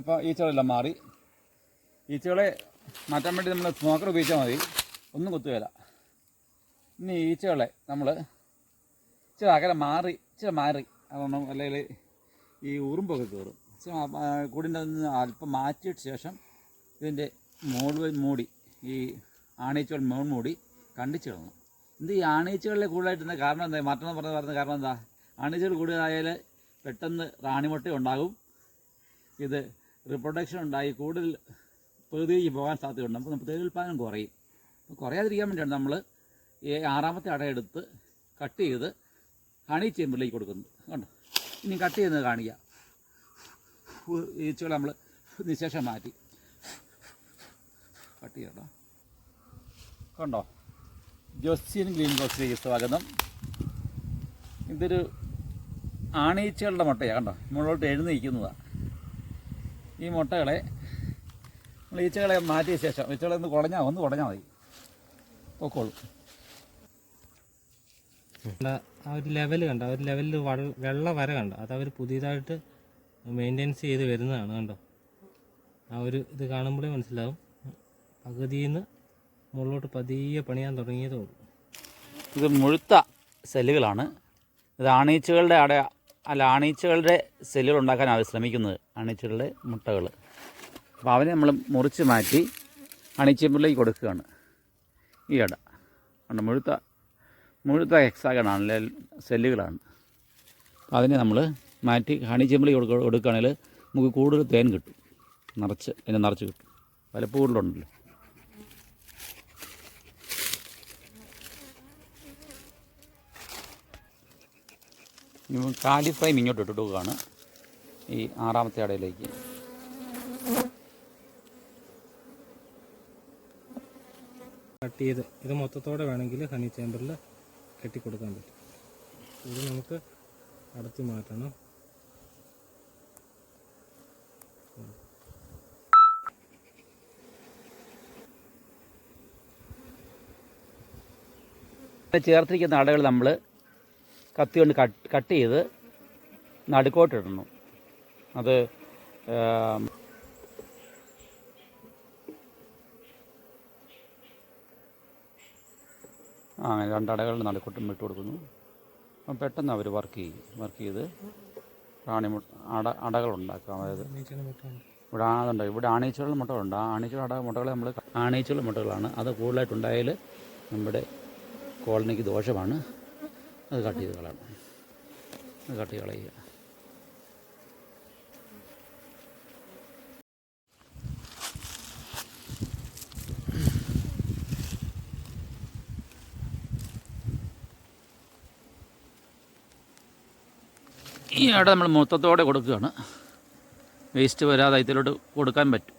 അപ്പോൾ ഈച്ചകളെല്ലാം മാറി. ഈച്ചകളെ മാറ്റാൻ വേണ്ടി നമ്മൾ സ്മോക്കർ ഉപയോഗിച്ചാൽ മതി, ഒന്നും കുത്തുകയില്ല. ഇനി ഈച്ചകളെ നമ്മൾ ഇച്ചിരി അകലെ മാറി അതൊന്നും അല്ലെങ്കിൽ ഈ ഉറുമ്പൊക്കെ കയറും. കൂടിൻ്റെ നിന്ന് അല്പം മാറ്റിയിട്ട് ശേഷം ഇതിൻ്റെ മൂടി ഈ ആണീച്ചകൾ മൂടി കണ്ടിച്ചിടണം. ഇത് ഈ ആണീച്ചകളിലെ കൂടുതലായിട്ട് കാരണം എന്താ, മറ്റൊന്ന് പറഞ്ഞ കാരണം എന്താ, ആണീച്ചകൾ കൂടുതലായാൽ പെട്ടെന്ന് റാണിമുട്ട ഉണ്ടാകും. ഇത് റിപ്രൊഡക്ഷൻ ഉണ്ടായി കൂടുതൽ പ്രതിക്ക് പോകാൻ സാധ്യതയുണ്ട്. അപ്പോൾ നമുക്ക് തേൻ ഉൽപ്പാദനം കുറയും. കുറയാതിരിക്കാൻ വേണ്ടിയാണ് നമ്മൾ ഈ 6ാമത്തെ അട എടുത്ത് കട്ട് ചെയ്ത് ഹണി ചേമ്പറിലേക്ക് കൊടുക്കുന്നത്. കണ്ടോ, ഇനി കട്ട് ചെയ്യുന്നത് കാണിക്കുക. ഈച്ചകളെ നമ്മൾ നിശേഷം മാറ്റി കട്ട് ചെയ്യട്ടോ. കണ്ടോ, ജോസ്യൻ ഗ്രീൻ ബോക്സിലേക്ക് സ്വാഗതം. ഇതൊരു ആണീച്ചകളുടെ മുട്ടയാണ്. കണ്ടോ, മുകളിലോട്ട് എഴുന്നേൽക്കുന്നതാണ്. ഈ മുട്ടകളെ നമ്മൾ ഈച്ചകളെ മാറ്റിയ ശേഷം ഈച്ചകളെ ഒന്ന് കുടഞ്ഞാൽ മതി, പൊക്കോളും. ആ ഒരു ലെവൽ കണ്ടോ, ആ ഒരു ലെവലിൽ വെള്ള വര കണ്ടോ, അത് അവർ പുതിയതായിട്ട് മെയിൻ്റെനൻസ് ചെയ്ത് വരുന്നതാണ്. കണ്ടോ, ആ ഒരു ഇത് കാണുമ്പോഴേ മനസ്സിലാവും. പകുതിയിൽ നിന്ന് മുകളിലോട്ട് പതിയെ പണിയാൻ തുടങ്ങിയതേ ഉള്ളൂ. ഇത് മുഴുത്ത സെല്ലുകളാണ്. ഇത് ആണീച്ചകളുടെ ആണീച്ചകളുടെ സെല്ലുകൾ ഉണ്ടാക്കാനാണ് അവർ ശ്രമിക്കുന്നത്, ആണീച്ചകളുടെ മുട്ടകൾ. അപ്പോൾ അവനെ നമ്മൾ മുറിച്ച് മാറ്റി ഹണിച്ചേമ്പറിലേക്ക് കൊടുക്കുകയാണ്. ഈ അട കണ്ടോ, മുഴുത്ത ഹെക്സാഗണാണ്, സെല്ലുകളാണ്. അപ്പോൾ അതിനെ നമ്മൾ മാറ്റി ഹണിച്ചേമ്പറിലേക്ക് കൊടുക്കുകയാണെങ്കിൽ നമുക്ക് കൂടുതൽ തേൻ കിട്ടും, നിറച്ച് കിട്ടും. വിലപ്പ് കൂടുതലുണ്ടല്ലോ. കാലി ഫ്രെയിം ഇങ്ങോട്ട് ഇട്ടിട്ടുകയാണ് ഈ 6ാമത്തെ അടയിലേക്ക്. കട്ട് ചെയ്ത് ഇത് മൊത്തത്തോടെ വേണമെങ്കിൽ ഹണി ചേമ്പറിൽ കെട്ടിക്കൊടുക്കാൻ പറ്റും. ഇത് നമുക്ക് അടത്തി മാറ്റണം. ചേർത്തിരിക്കുന്ന അടകൾ നമ്മൾ കത്തി കൊണ്ട് കട്ട് ചെയ്ത് നടുക്കോട്ടിടണം. അത് അങ്ങനെ 2 അടകൾ നടുക്കോട്ടും ഇട്ട് കൊടുക്കുന്നു. അപ്പം പെട്ടെന്ന് അവർ വർക്ക് ചെയ്ത് അടകളുണ്ടാക്കാം. അതായത് ഇവിടെ ആണീച്ചകളുടെ മുട്ടകളുണ്ട്. ആ ആണീച്ചകളുടെ മുട്ടകളെ നമ്മൾ ആണീച്ചകളുടെ മുട്ടകളാണ്. അത് കൂടുതലായിട്ടുണ്ടായാൽ നമ്മുടെ കോളനിക്ക് ദോഷമാണ്. അത് കട്ട് ചെയ്ത് കളയണം. കളയുക. ഈ അട നമ്മൾ മൊത്തത്തോടെ കൊടുക്കുകയാണ്. വേസ്റ്റ് വരാതെ ഇതിലോട്ട് കൊടുക്കാൻ പറ്റും.